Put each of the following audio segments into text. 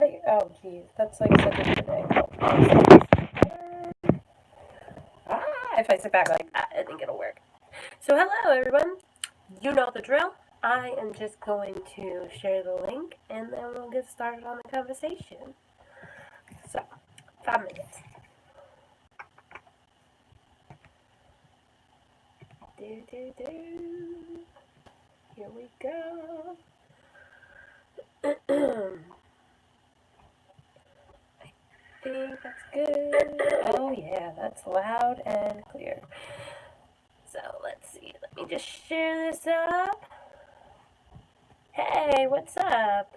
Oh, geez, that's like such a good angle. If I sit back like that, I think it'll work. So, hello, everyone. You know the drill. I am just going to share the link, and then we'll get started on the conversation. So, 5 minutes. Here we go. I think that's good. Oh, yeah, that's loud and clear. So, let's see. Let me just share this up. Hey, what's up?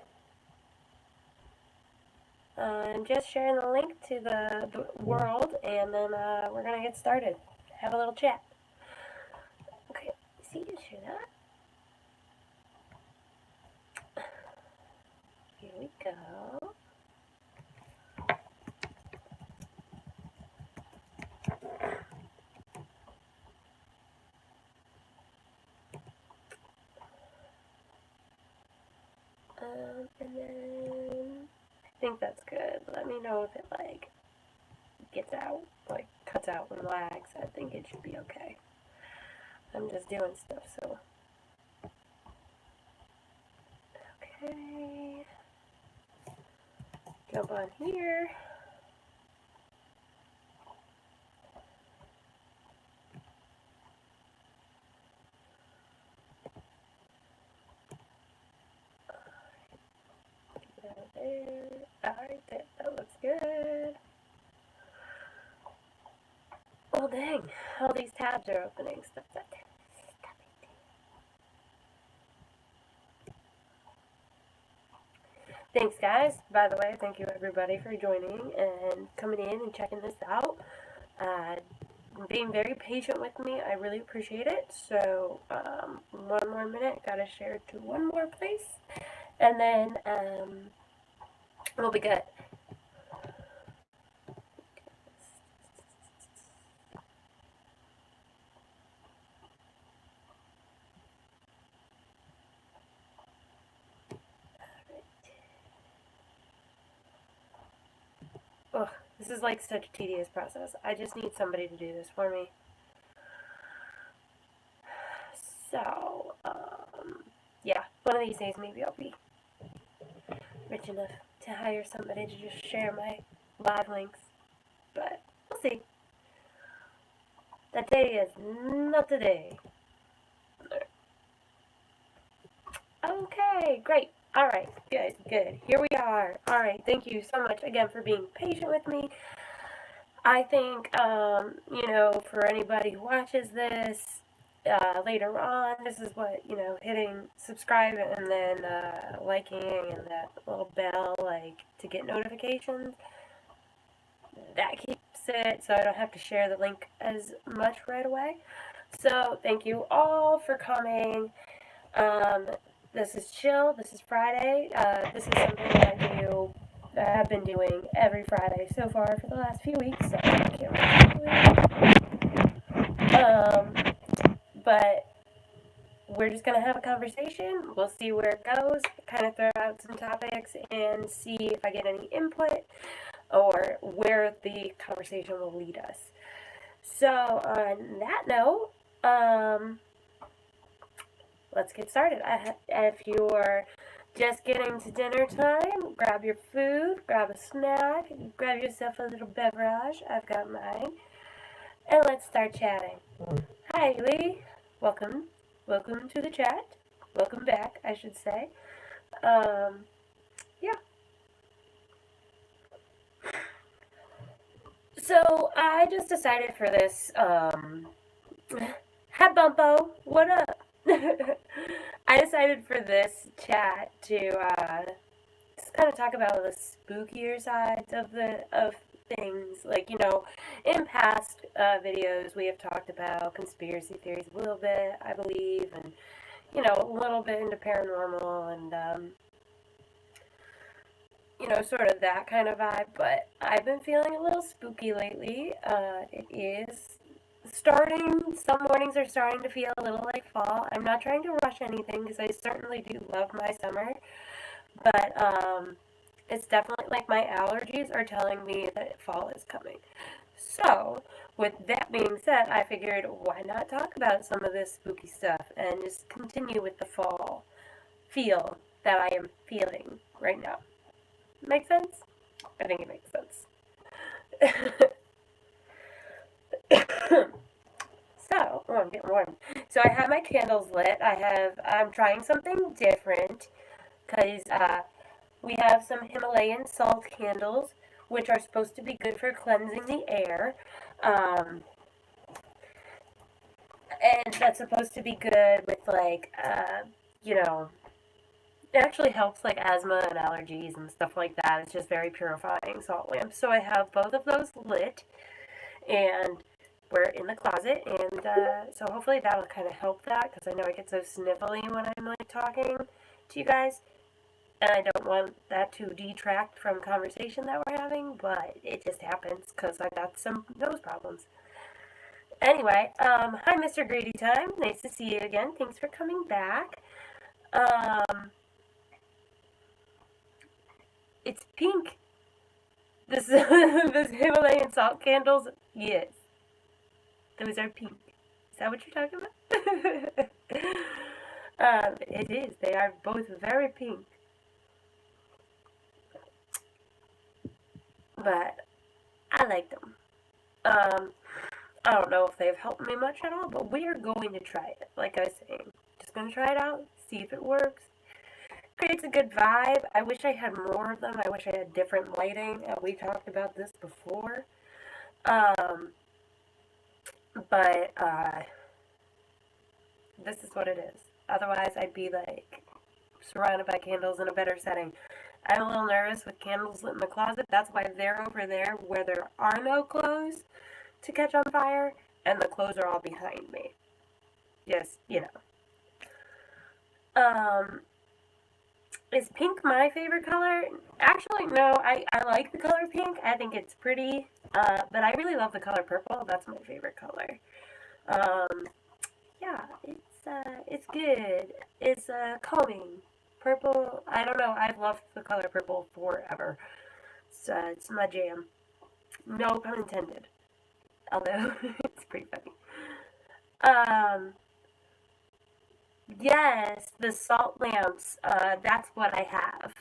I'm just sharing the link to the world, and then we're going to get started. Have a little chat. Okay, see, you share that. Here we go. And then I think that's good. Let me know if it like gets out, like cuts out and lags. I think it should be okay. I'm just doing stuff, so. Okay. Jump on here. There. Alright, that looks good. Oh dang, all these tabs are opening. Stop that. Stop it. Thanks guys, by the way, thank you everybody for joining and coming in and checking this out. Being very patient with me, I really appreciate it. So, one more minute, gotta share it to one more place, and then, we'll be good. Ugh, this is like such a tedious process. I just need somebody to do this for me. So, yeah, one of these days maybe I'll be rich enough to hire somebody to just share my live links. But we'll see. That day is not today. Okay, great. Alright, good. Here we are. Alright, thank you so much again for being patient with me. I think, for anybody who watches this later on, this is what, hitting subscribe and then liking and that little bell, like, to get notifications. That keeps it so I don't have to share the link as much right away. So, thank you all for coming. This is chill. This is Friday. This is something that I have been doing every Friday so far for the last few weeks. So I can't wait. But we're just gonna have a conversation. We'll see where it goes. Kind of throw out some topics and see if I get any input or where the conversation will lead us. So on that note, let's get started. If you're just getting to dinner time, grab your food, grab a snack, grab yourself a little beverage. I've got mine. And let's start chatting. Hi, Lee. Welcome to the chat. Welcome back, I should say. Yeah. So I just decided for this, hi Bumpo, what up? I decided for this chat to just kind of talk about the spookier sides of things. Like, in past videos we have talked about conspiracy theories a little bit, I believe, and a little bit into paranormal and sort of that kind of vibe. But I've been feeling a little spooky lately. It is starting, some mornings are starting to feel a little like fall. I'm not trying to rush anything because I certainly do love my summer. But It's definitely like my allergies are telling me that fall is coming. So, with that being said, I figured why not talk about some of this spooky stuff and just continue with the fall feel that I am feeling right now. Make sense? I think it makes sense. So, oh, I'm getting warm. So I have my candles lit. I'm trying something different because we have some Himalayan salt candles, which are supposed to be good for cleansing the air. Um, and that's supposed to be good with, like, you know, it actually helps, like, asthma and allergies and stuff like that. It's just very purifying salt lamps. So I have both of those lit, and we're in the closet, and so hopefully that'll kind of help that, because I know I get so sniffly when I'm, like, talking to you guys. And I don't want that to detract from conversation that we're having, but it just happens because I got some nose problems. Anyway, hi, Mr. Greedy Time. Nice to see you again. Thanks for coming back. Um, it's pink. This this Himalayan salt candles. Yes, those are pink. Is that what you're talking about? It is. They are both very pink. But I like them. Um, I don't know if they've helped me much at all, but we are going to try it. Like I was saying, just going to try it out, see if it works. Creates a good vibe. I wish I had more of them. I wish I had different lighting. We talked about this before. Um, but this is what it is. Otherwise, I'd be like surrounded by candles in a better setting. I'm a little nervous with candles lit in the closet. That's why they're over there where there are no clothes to catch on fire, and the clothes are all behind me. Yes, you know. Is pink my favorite color? Actually, no. I like the color pink. I think it's pretty. But I really love the color purple. That's my favorite color. Um, yeah, it's good. It's calming. Purple. I don't know. I've loved the color purple forever. It's my jam. No pun intended. Although it's pretty funny. Um, yes, the salt lamps. That's what I have.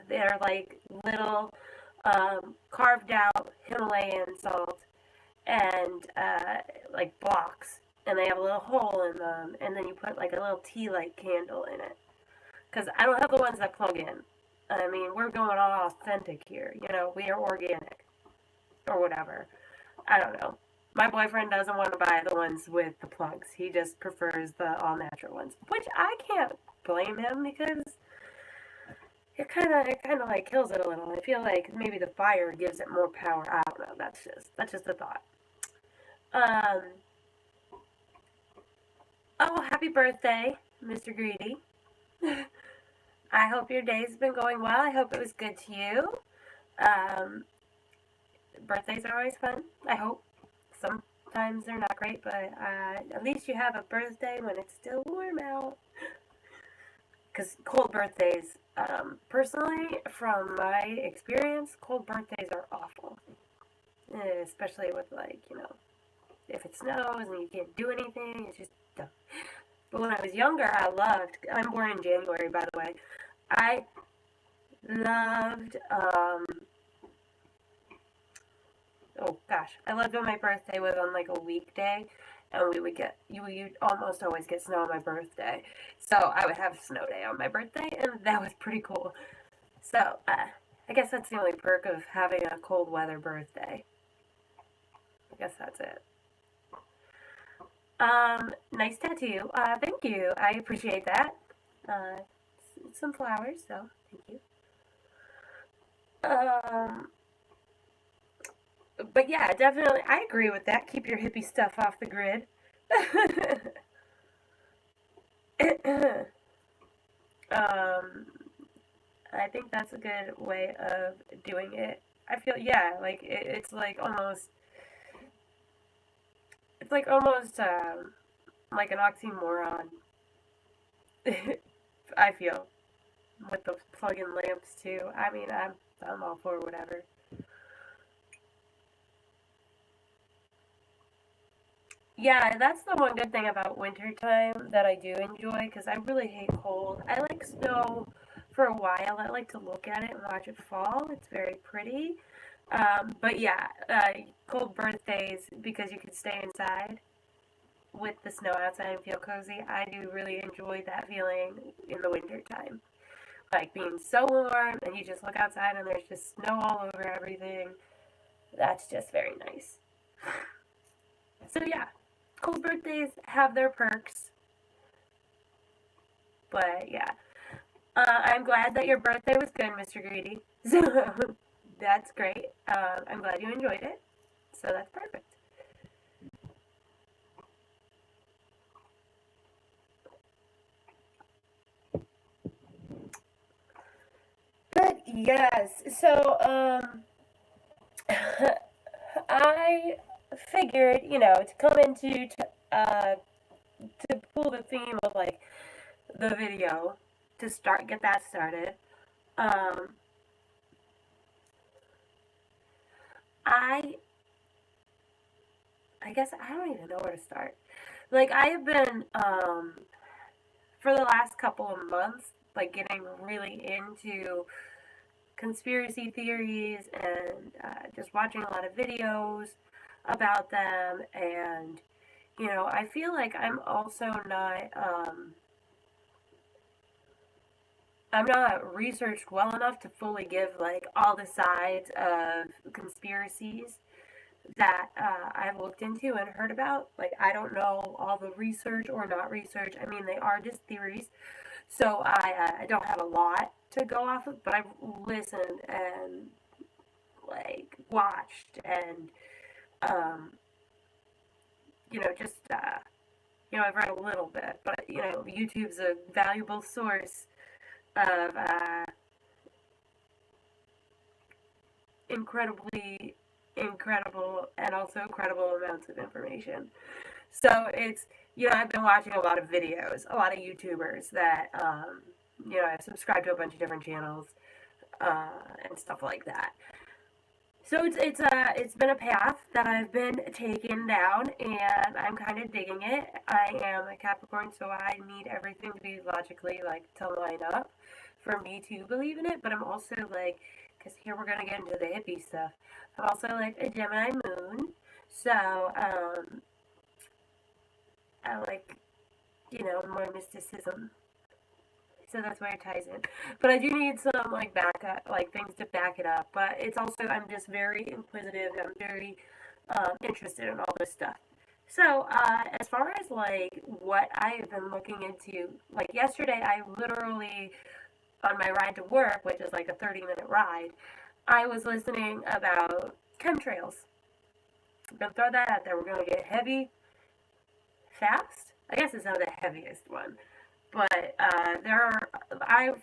They're like little carved out Himalayan salt and like blocks, and they have a little hole in them, and then you put like a little tea light candle in it. Because I don't have the ones that plug in. I mean, we're going all authentic here. You know, we are organic or whatever. I don't know. My boyfriend doesn't want to buy the ones with the plugs. He just prefers the all natural ones, which I can't blame him because it kind of like kills it a little. I feel like maybe the fire gives it more power. I don't know. That's just a thought. Um. Oh, happy birthday, Mr. Greedy. I hope your day's been going well. I hope it was good to you. Um, Birthdays are always fun. I hope. Sometimes they're not great, but at least you have a birthday when it's still warm out. Because cold birthdays, personally, from my experience, cold birthdays are awful. Especially with, like, if it snows and you can't do anything, it's just dumb. But when I was younger, I'm born in January, by the way. I loved, oh gosh, I loved when my birthday was on like a weekday, and you would almost always get snow on my birthday. So I would have snow day on my birthday, and that was pretty cool. So, I guess that's the only perk of having a cold weather birthday. I guess that's it. Nice tattoo. Thank you. I appreciate that. Uh, some flowers, so thank you. Um, but yeah, definitely, I agree with that. Keep your hippie stuff off the grid. um, I think that's a good way of doing it. I feel, yeah, like it's like almost like an oxymoron. I feel. with the plug-in lamps too. I mean, I'm all for whatever. Yeah, that's the one good thing about wintertime that I do enjoy because I really hate cold. I like snow for a while. I like to look at it and watch it fall. It's very pretty. But yeah, cold birthdays because you can stay inside with the snow outside and feel cozy. I do really enjoy that feeling in the wintertime. Like being so warm and you just look outside and there's just snow all over everything. That's just very nice. So yeah, cold birthdays have their perks, but yeah. I'm glad that your birthday was good, Mr. Greedy. So that's great. I'm glad you enjoyed it. So that's perfect. But yes, so I figured, to come into to pull the theme of like the video to get that started. Um, I I guess I don't even know where to start. Like I have been for the last couple of months like getting really into conspiracy theories and just watching a lot of videos about them. And I feel like I'm not researched well enough to fully give like all the sides of conspiracies that I've looked into and heard about. Like, I don't know all the research or not research. I mean, they are just theories. So I don't have a lot to go off of, but I've listened and, like, watched and, um, just, I've read a little bit. But, YouTube's a valuable source of incredibly incredible and also credible amounts of information. So I've been watching a lot of videos, a lot of YouTubers that, I've subscribed to a bunch of different channels, and stuff like that. So it's been a path that I've been taking down, and I'm kind of digging it. I am a Capricorn, so I need everything to be logically like to line up for me to believe in it. But I'm also like, because here we're gonna get into the hippie stuff. I'm also like a Gemini moon, so I like more mysticism. So that's where it ties in. But I do need some like backup, like things to back it up. But it's also I'm just very inquisitive. I'm very interested in all this stuff. So as far as like what I have been looking into, like yesterday, I literally on my ride to work, which is like a 30-minute ride, I was listening about chemtrails. I'm gonna throw that out there. We're gonna get heavy fast. I guess it's not the heaviest one. But I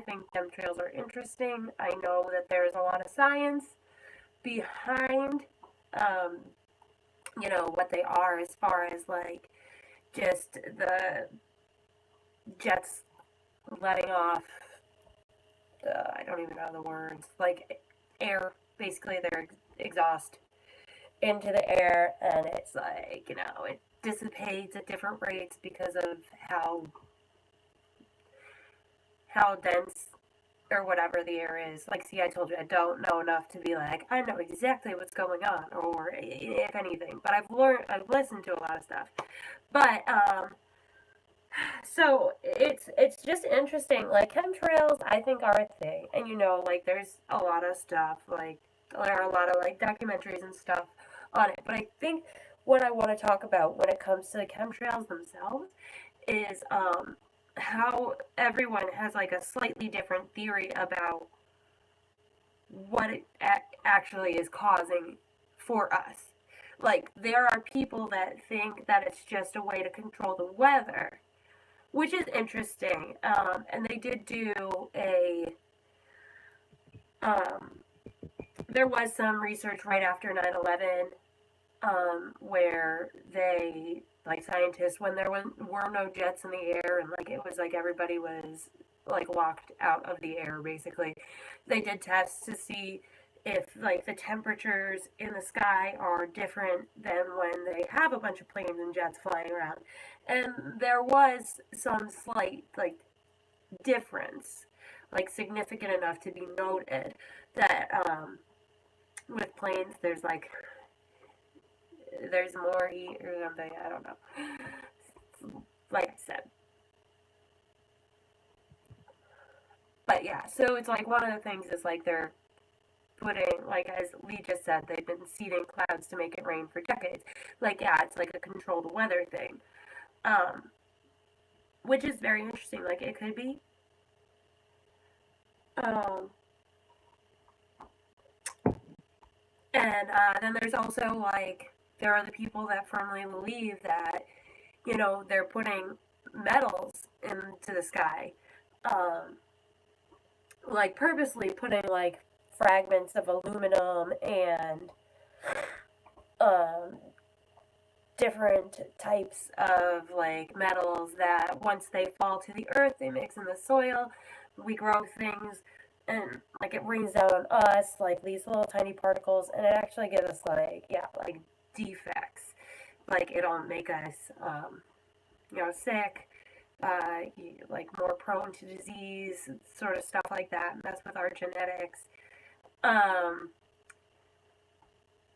think chemtrails are interesting. I know that there's a lot of science behind, um, what they are as far as like just the jets letting off, I don't even know the words, like air, basically their exhaust into the air, and it's like, it dissipates at different rates because of how dense or whatever the air is. Like, see, I told you I don't know enough to be like, I know exactly what's going on, or if anything. But I've listened to a lot of stuff. But, so it's just interesting. Like, chemtrails, I think, are a thing. And, like, there's a lot of stuff, like, there are a lot of, like, documentaries and stuff on it. But I think what I want to talk about when it comes to the chemtrails themselves is, how everyone has like a slightly different theory about what it actually is causing for us. Like, there are people that think that it's just a way to control the weather, which is interesting. And they did do um, there was some research right after 9/11, where they, like scientists, when there were no jets in the air and like it was like everybody was like locked out of the air basically. They did tests to see if like the temperatures in the sky are different than when they have a bunch of planes and jets flying around. And there was some slight like difference, like significant enough to be noted that with planes there's more heat or something, I don't know. Like I said. But yeah, so it's like one of the things is like they're putting, like as Lee just said, they've been seeding clouds to make it rain for decades. Like, yeah, it's like a controlled weather thing. Um, which is very interesting. Like, it could be. Um, and then there's also like, there are the people that firmly believe that, you know, they're putting metals into the sky. Um, like, purposely putting like fragments of aluminum and um, different types of like metals that once they fall to the earth, they mix in the soil. We grow things, and like it rains down on us like these little tiny particles, and it actually gives us like like defects. Like it'll make us sick, like more prone to disease, sort of stuff like that. Mess with our genetics. Um,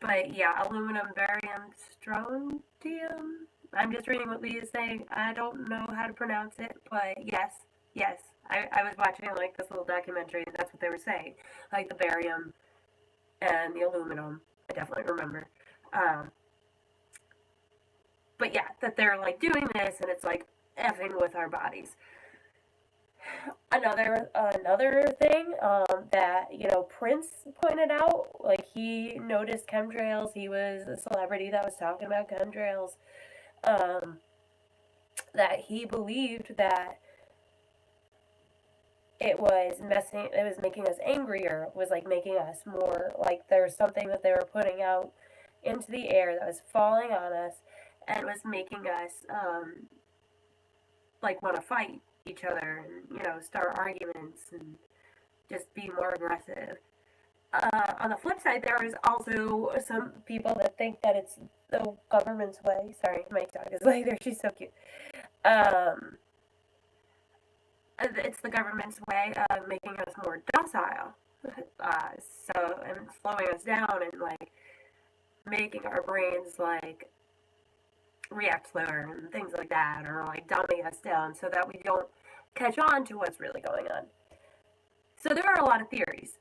But yeah, aluminum, barium, strontium. I'm just reading what Lee is saying. I don't know how to pronounce it, but yes, yes. I was watching like this little documentary, and that's what they were saying. Like the barium and the aluminum. I definitely remember. Um, but yeah, that they're like doing this, and it's like effing with our bodies. Another thing that Prince pointed out, like he noticed chemtrails. He was a celebrity that was talking about chemtrails. Um, that he believed that it was making us angrier. It was like making us more like there was something that they were putting out into the air that was falling on us, and was making us like want to fight each other and start arguments and just be more aggressive. On the flip side, there is also some people that think that it's the government's way. Sorry, my dog is like there. She's so cute. Um, it's the government's way of making us more docile. Uh, and slowing us down and like making our brains like react slower and things like that, or like dumbing us down so that we don't catch on to what's really going on. So there are a lot of theories.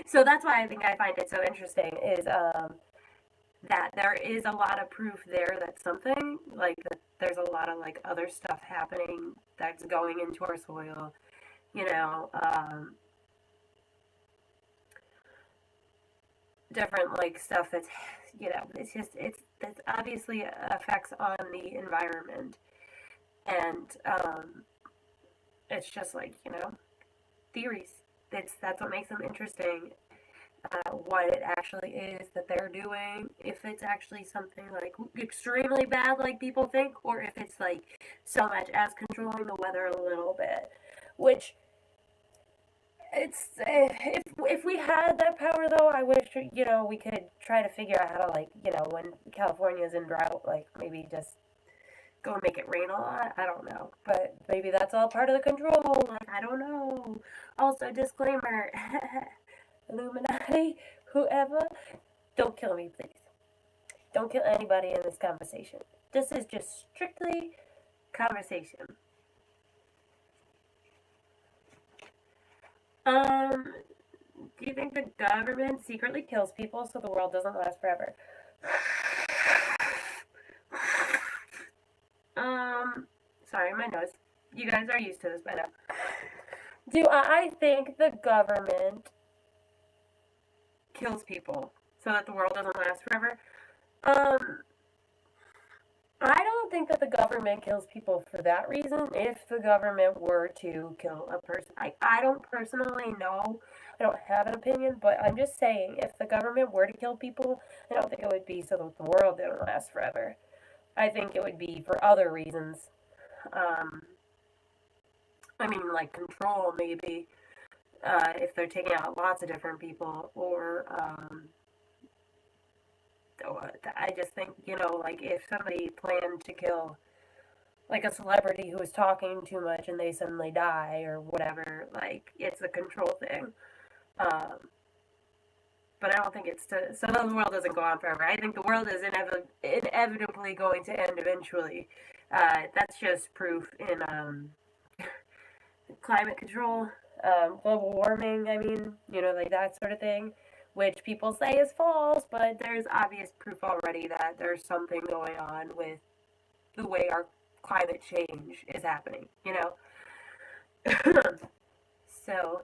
So that's why I think I find it so interesting is that there is a lot of proof there that something like that there's a lot of like other stuff happening that's going into our soil. You know, different like stuff that's it's obviously effects on the environment, and it's just like theories. That's what makes them interesting. What it actually is that they're doing, if it's actually something like extremely bad like people think, or if it's like so much as controlling the weather a little bit, which it's if we had that power though, I wish we could try to figure out how to like when California's in drought, like maybe just go and make it rain a lot. I don't know, but maybe that's all part of the control. Like I don't know. Also, disclaimer: Illuminati, whoever, don't kill me, please. Don't kill anybody in this conversation. This is just strictly conversation. Do you think the government secretly kills people so the world doesn't last forever? Sorry, my nose. You guys are used to this by now. Do I think the government kills people so that the world doesn't last forever? I don't think that the government kills people for that reason. If the government were to kill a person, I don't personally know. I don't have an opinion, but I'm just saying, if the government were to kill people, I don't think it would be so that the world didn't last forever. I think it would be for other reasons. Um, I mean, like, control, maybe, if they're taking out lots of different people, or, I just think, like, if somebody planned to kill, like, a celebrity who was talking too much and they suddenly die, or whatever, like, it's a control thing. Um, but I don't think it's so the world doesn't go on forever. I think the world is inevitably going to end eventually. That's just proof in climate control, global warming, I mean, like that sort of thing, which people say is false, but there's obvious proof already that there's something going on with the way our climate change is happening. So,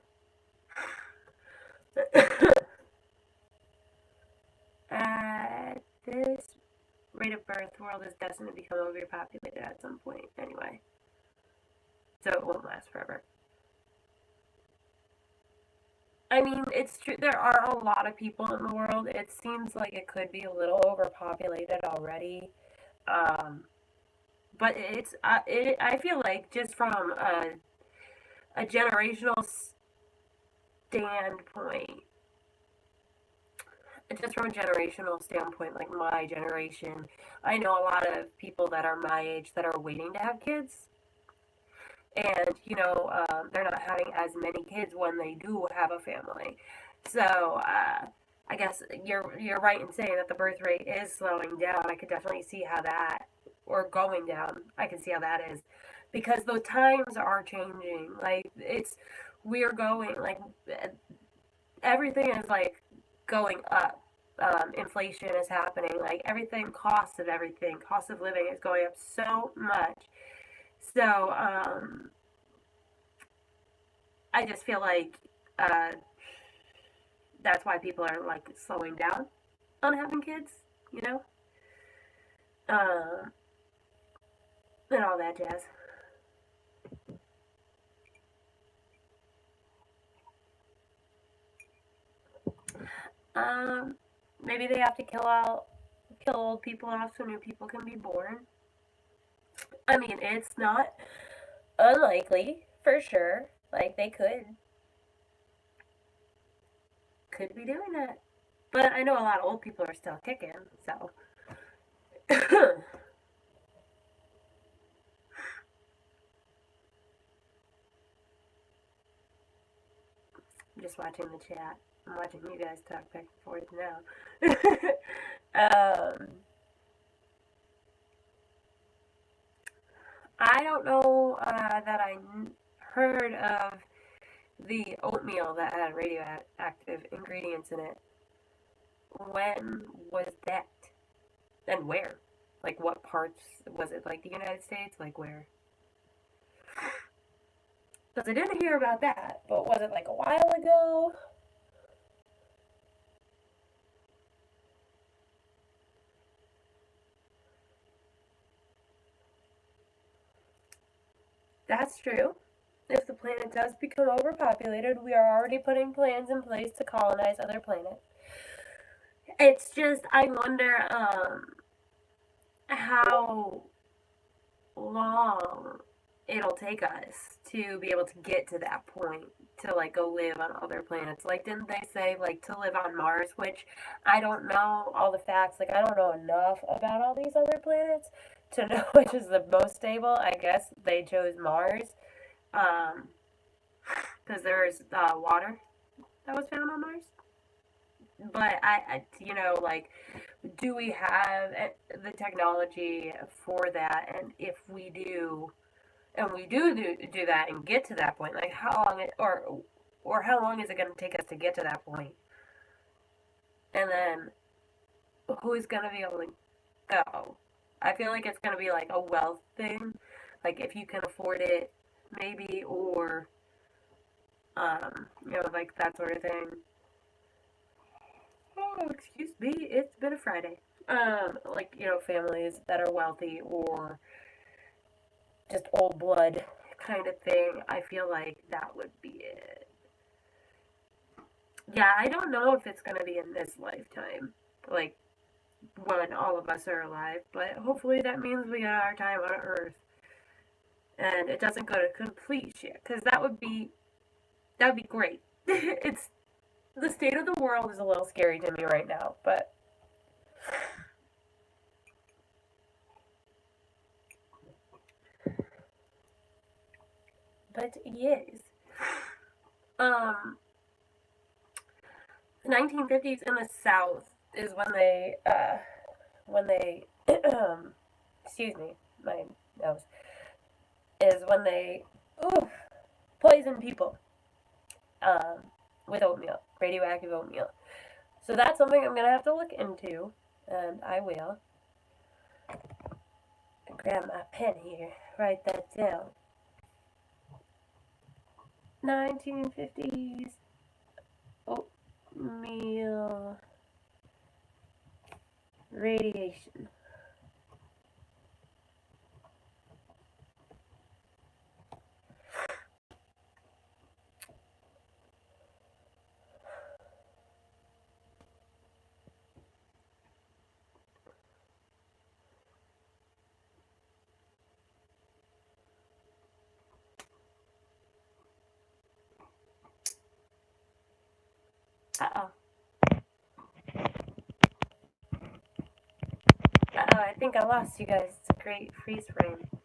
at this rate of birth, the world is destined to become overpopulated at some point, anyway. So it won't last forever. I mean, it's true. There are a lot of people in the world. It seems like it could be a little overpopulated already. Um, but I feel like just from a generational standpoint, like my generation, I know a lot of people that are my age that are waiting to have kids. And, they're not having as many kids when they do have a family. So, I guess you're right in saying that the birth rate is slowing down. I could definitely see how that, or going down. I can see how that is, because the times are changing. Like, we're going, like, everything is like going up. Inflation is happening. Like, everything, cost of living is going up so much. So, I just feel like uh, that's why people are like slowing down on having kids, you know, uh, and all that jazz. Um, Maybe they have to kill old people off so new people can be born. I mean, it's not unlikely for sure. Like, they could be doing that, but I know a lot of old people are still kicking. So, I'm just watching the chat. I'm watching you guys talk back and forth now. um, I don't know that I heard of the oatmeal that had radioactive ingredients in it. When was that? And where? Like, what parts? Was it like the United States? Like, where? Because I didn't hear about that, but was it like a while ago? That's true. If the planet does become overpopulated, we are already putting plans in place to colonize other planets. It's just, I wonder how long it'll take us to be able to get to that point, to like go live on other planets. Like, didn't they say like to live on Mars? Which I don't know all the facts. Like, I don't know enough about all these other planets to know which is the most stable. I guess they chose Mars, um, because there's water that was found on Mars. But like, do we have the technology for that? And if we do, and we do that and get to that point, like, how long or how long is it going to take us to get to that point? And then who's going to be able to go? I feel like it's going to be like a wealth thing, like if you can afford it, maybe, or like that sort of thing. Oh, excuse me, it's been a Friday. Like, families that are wealthy, or just old blood kind of thing. I feel like that would be it. Yeah, I don't know if it's gonna be in this lifetime, like when all of us are alive, but hopefully that means we got our time on Earth. and it doesn't go to complete shit, because that'd be great. It's the state of the world is a little scary to me right now, but yes. Um, the 1950s in the South is when they excuse me, my nose, is when they oof, poison people um, with oatmeal, radioactive oatmeal. So that's something I'm gonna have to look into, and I will. Grab my pen here, write that down. 1950s oatmeal radiation. Uh-oh. Uh-oh, I think I lost you guys. It's a great freeze frame.